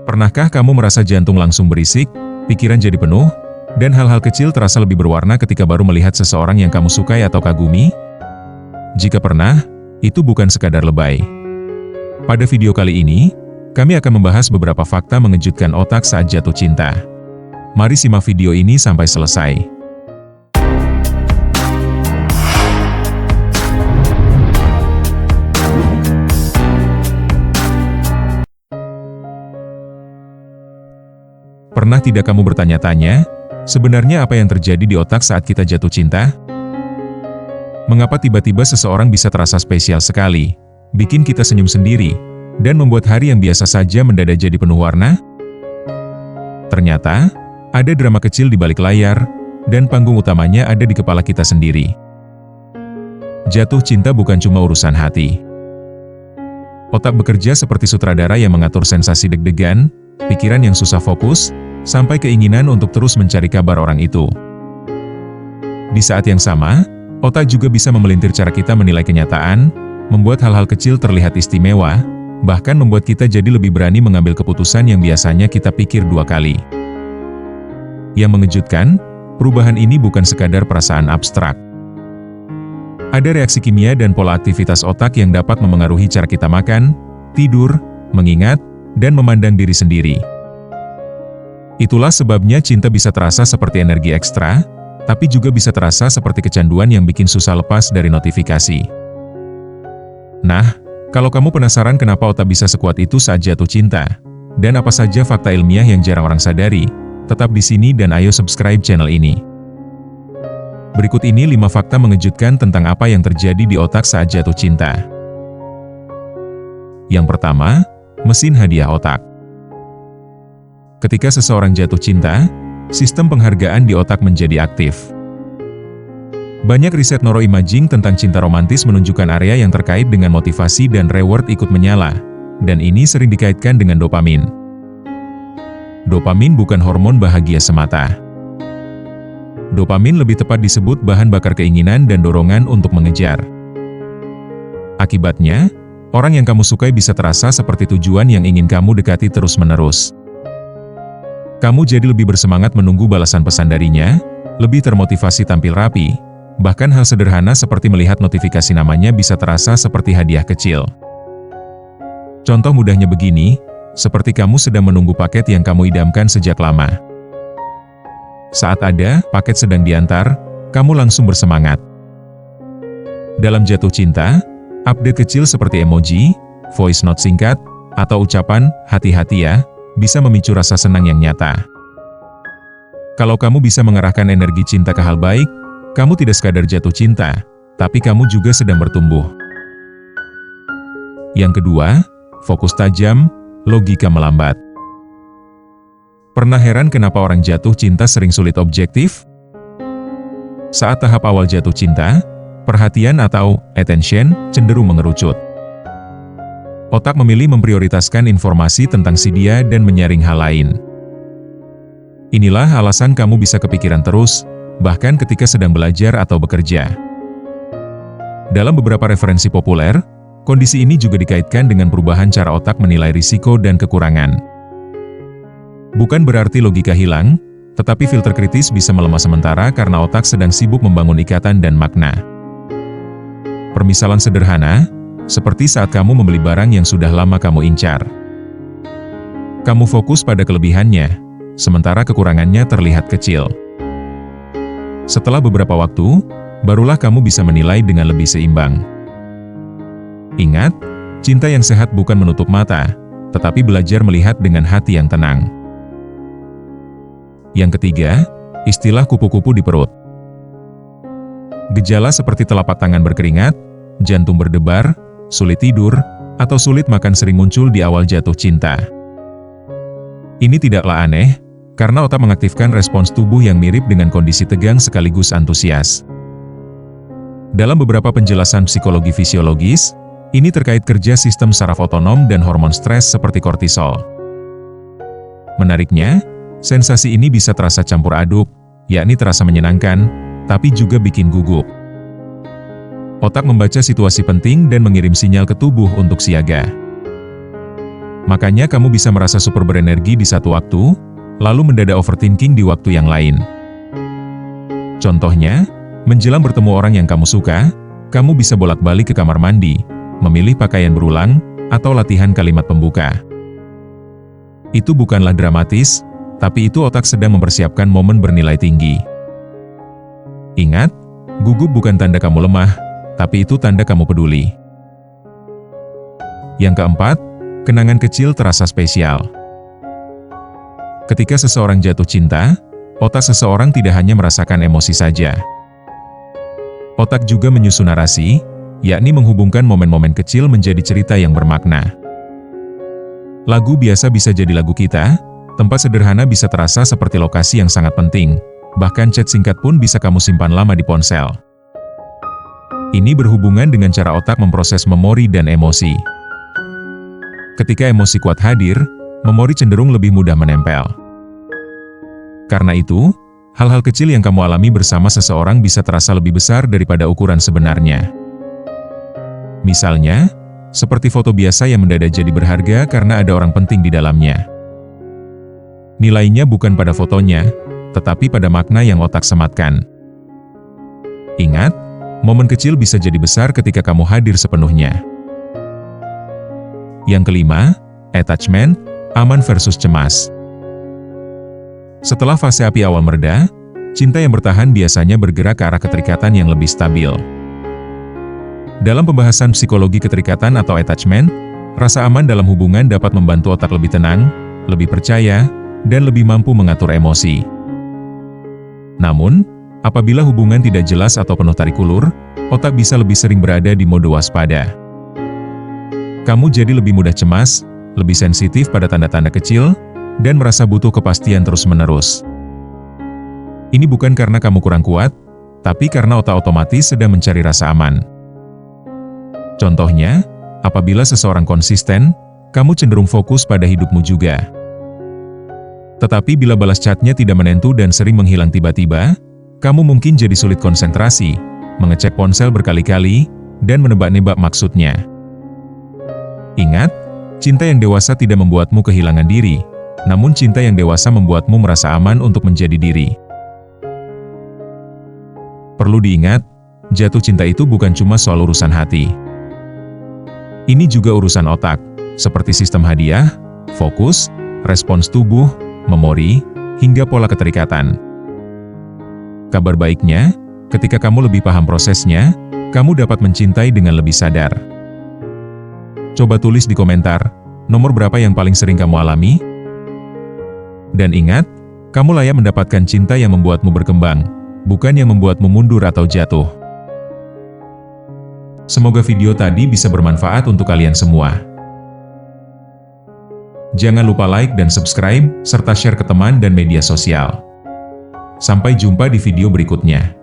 Pernahkah kamu merasa jantung langsung berisik, pikiran jadi penuh, dan hal-hal kecil terasa lebih berwarna ketika baru melihat seseorang yang kamu sukai atau kagumi? Jika pernah, itu bukan sekadar lebay. Pada video kali ini, kami akan membahas beberapa fakta mengejutkan otak saat jatuh cinta. Mari simak video ini sampai selesai. Pernah tidak kamu bertanya-tanya, sebenarnya apa yang terjadi di otak saat kita jatuh cinta? Mengapa tiba-tiba seseorang bisa terasa spesial sekali, bikin kita senyum sendiri, dan membuat hari yang biasa saja mendadak jadi penuh warna? Ternyata, ada drama kecil di balik layar, dan panggung utamanya ada di kepala kita sendiri. Jatuh cinta bukan cuma urusan hati. Otak bekerja seperti sutradara yang mengatur sensasi deg-degan, pikiran yang susah fokus, sampai keinginan untuk terus mencari kabar orang itu. Di saat yang sama, otak juga bisa memelintir cara kita menilai kenyataan, membuat hal-hal kecil terlihat istimewa, bahkan membuat kita jadi lebih berani mengambil keputusan yang biasanya kita pikir dua kali. Yang mengejutkan, perubahan ini bukan sekadar perasaan abstrak. Ada reaksi kimia dan pola aktivitas otak yang dapat memengaruhi cara kita makan, tidur, mengingat, dan memandang diri sendiri. Itulah sebabnya cinta bisa terasa seperti energi ekstra, tapi juga bisa terasa seperti kecanduan yang bikin susah lepas dari notifikasi. Nah, kalau kamu penasaran kenapa otak bisa sekuat itu saat jatuh cinta, dan apa saja fakta ilmiah yang jarang orang sadari, tetap di sini dan ayo subscribe channel ini. Berikut ini 5 fakta mengejutkan tentang apa yang terjadi di otak saat jatuh cinta. Yang pertama, mesin hadiah otak. Ketika seseorang jatuh cinta, sistem penghargaan di otak menjadi aktif. Banyak riset neuroimaging tentang cinta romantis menunjukkan area yang terkait dengan motivasi dan reward ikut menyala, dan ini sering dikaitkan dengan dopamin. Dopamin bukan hormon bahagia semata. Dopamin lebih tepat disebut bahan bakar keinginan dan dorongan untuk mengejar. Akibatnya, orang yang kamu sukai bisa terasa seperti tujuan yang ingin kamu dekati terus-menerus. Kamu jadi lebih bersemangat menunggu balasan pesan darinya, lebih termotivasi tampil rapi, bahkan hal sederhana seperti melihat notifikasi namanya bisa terasa seperti hadiah kecil. Contoh mudahnya begini, seperti kamu sedang menunggu paket yang kamu idamkan sejak lama. Saat ada paket sedang diantar, kamu langsung bersemangat. Dalam jatuh cinta, update kecil seperti emoji, voice note singkat, atau ucapan, hati-hati ya, bisa memicu rasa senang yang nyata. Kalau kamu bisa mengarahkan energi cinta ke hal baik, kamu tidak sekadar jatuh cinta, tapi kamu juga sedang bertumbuh. Yang kedua, fokus tajam, logika melambat. Pernah heran kenapa orang jatuh cinta sering sulit objektif? Saat tahap awal jatuh cinta, perhatian atau attention cenderung mengerucut. Otak memilih memprioritaskan informasi tentang si dia dan menyaring hal lain. Inilah alasan kamu bisa kepikiran terus, bahkan ketika sedang belajar atau bekerja. Dalam beberapa referensi populer, kondisi ini juga dikaitkan dengan perubahan cara otak menilai risiko dan kekurangan. Bukan berarti logika hilang, tetapi filter kritis bisa melemah sementara karena otak sedang sibuk membangun ikatan dan makna. Permisalan sederhana, seperti saat kamu membeli barang yang sudah lama kamu incar. Kamu fokus pada kelebihannya, sementara kekurangannya terlihat kecil. Setelah beberapa waktu, barulah kamu bisa menilai dengan lebih seimbang. Ingat, cinta yang sehat bukan menutup mata, tetapi belajar melihat dengan hati yang tenang. Yang ketiga, istilah kupu-kupu di perut. Gejala seperti telapak tangan berkeringat, jantung berdebar, sulit tidur, atau sulit makan sering muncul di awal jatuh cinta. Ini tidaklah aneh, karena otak mengaktifkan respons tubuh yang mirip dengan kondisi tegang sekaligus antusias. Dalam beberapa penjelasan psikologi fisiologis, ini terkait kerja sistem saraf otonom dan hormon stres seperti kortisol. Menariknya, sensasi ini bisa terasa campur aduk, yakni terasa menyenangkan, tapi juga bikin gugup. Otak membaca situasi penting dan mengirim sinyal ke tubuh untuk siaga. Makanya kamu bisa merasa super berenergi di satu waktu, lalu mendadak overthinking di waktu yang lain. Contohnya, menjelang bertemu orang yang kamu suka, kamu bisa bolak-balik ke kamar mandi, memilih pakaian berulang, atau latihan kalimat pembuka. Itu bukanlah dramatis, tapi itu otak sedang mempersiapkan momen bernilai tinggi. Ingat, gugup bukan tanda kamu lemah, tapi itu tanda kamu peduli. Yang keempat, kenangan kecil terasa spesial. Ketika seseorang jatuh cinta, otak seseorang tidak hanya merasakan emosi saja. Otak juga menyusun narasi, yakni menghubungkan momen-momen kecil menjadi cerita yang bermakna. Lagu biasa bisa jadi lagu kita, tempat sederhana bisa terasa seperti lokasi yang sangat penting, bahkan chat singkat pun bisa kamu simpan lama di ponsel. Ini berhubungan dengan cara otak memproses memori dan emosi. Ketika emosi kuat hadir, memori cenderung lebih mudah menempel. Karena itu, hal-hal kecil yang kamu alami bersama seseorang bisa terasa lebih besar daripada ukuran sebenarnya. Misalnya, seperti foto biasa yang mendadak jadi berharga karena ada orang penting di dalamnya. Nilainya bukan pada fotonya, tetapi pada makna yang otak sematkan. Ingat, momen kecil bisa jadi besar ketika kamu hadir sepenuhnya. Yang kelima, attachment, aman versus cemas. Setelah fase api awal mereda, cinta yang bertahan biasanya bergerak ke arah keterikatan yang lebih stabil. Dalam pembahasan psikologi keterikatan atau attachment, rasa aman dalam hubungan dapat membantu otak lebih tenang, lebih percaya, dan lebih mampu mengatur emosi. Namun, apabila hubungan tidak jelas atau penuh tarik ulur, otak bisa lebih sering berada di mode waspada. Kamu jadi lebih mudah cemas, lebih sensitif pada tanda-tanda kecil, dan merasa butuh kepastian terus-menerus. Ini bukan karena kamu kurang kuat, tapi karena otak otomatis sedang mencari rasa aman. Contohnya, apabila seseorang konsisten, kamu cenderung fokus pada hidupmu juga. Tetapi bila balas chatnya tidak menentu dan sering menghilang tiba-tiba, kamu mungkin jadi sulit konsentrasi, mengecek ponsel berkali-kali, dan menebak-nebak maksudnya. Ingat, cinta yang dewasa tidak membuatmu kehilangan diri, namun cinta yang dewasa membuatmu merasa aman untuk menjadi diri. Perlu diingat, jatuh cinta itu bukan cuma soal urusan hati. Ini juga urusan otak, seperti sistem hadiah, fokus, respons tubuh, memori, hingga pola keterikatan. Kabar baiknya, ketika kamu lebih paham prosesnya, kamu dapat mencintai dengan lebih sadar. Coba tulis di komentar, nomor berapa yang paling sering kamu alami? Dan ingat, kamu layak mendapatkan cinta yang membuatmu berkembang, bukan yang membuatmu mundur atau jatuh. Semoga video tadi bisa bermanfaat untuk kalian semua. Jangan lupa like dan subscribe, serta share ke teman dan media sosial. Sampai jumpa di video berikutnya.